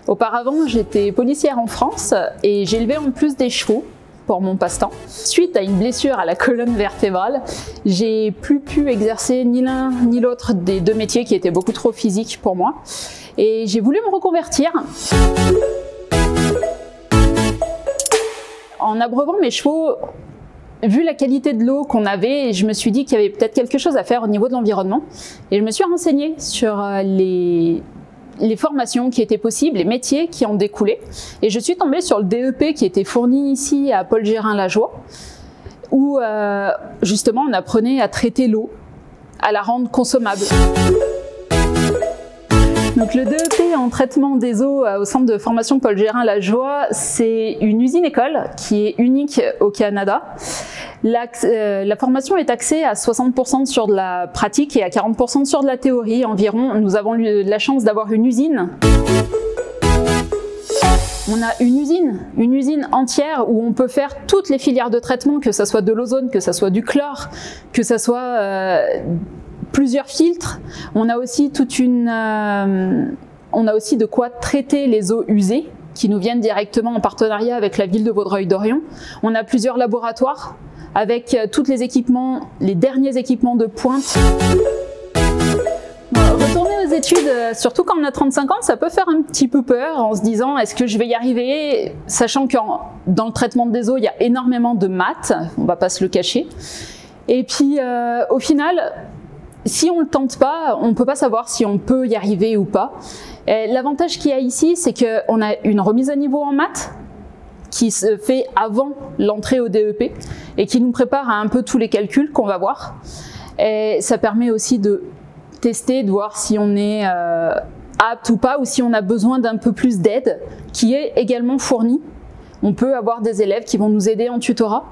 Auparavant, j'étais policière en France et j'élevais en plus des chevaux pour mon passe-temps. Suite à une blessure à la colonne vertébrale, j'ai plus pu exercer ni l'un ni l'autre des deux métiers qui étaient beaucoup trop physiques pour moi. Et j'ai voulu me reconvertir. En abreuvant mes chevaux, vu la qualité de l'eau qu'on avait, je me suis dit qu'il y avait peut-être quelque chose à faire au niveau de l'environnement. Et je me suis renseignée sur les formations qui étaient possibles, les métiers qui en découlaient. Et je suis tombée sur le DEP qui était fourni ici à Paul Gérin-Lajoie, où justement on apprenait à traiter l'eau, à la rendre consommable. Donc le DEP en traitement des eaux au centre de formation Paul Gérin-Lajoie, c'est une usine-école qui est unique au Canada. La formation est axée à 60% sur de la pratique et à 40% sur de la théorie environ. Nous avons eu la chance d'avoir une usine. On a une usine entière où on peut faire toutes les filières de traitement, que ce soit de l'ozone, que ce soit du chlore, que ce soit plusieurs filtres. On a aussi on a aussi de quoi traiter les eaux usées qui nous viennent directement en partenariat avec la ville de Vaudreuil-Dorion. On a plusieurs laboratoires avec tous les équipements, les derniers équipements de pointe. Retourner aux études, surtout quand on a 35 ans, ça peut faire un petit peu peur en se disant est-ce que je vais y arriver, sachant que dans le traitement des eaux, il y a énormément de maths, on ne va pas se le cacher. Et puis au final, si on ne le tente pas, on ne peut pas savoir si on peut y arriver ou pas. L'avantage qu'il y a ici, c'est qu'on a une remise à niveau en maths qui se fait avant l'entrée au DEP et qui nous prépare à un peu tous les calculs qu'on va voir. Et ça permet aussi de tester, de voir si on est apte ou pas, ou si on a besoin d'un peu plus d'aide, qui est également fournie. On peut avoir des élèves qui vont nous aider en tutorat.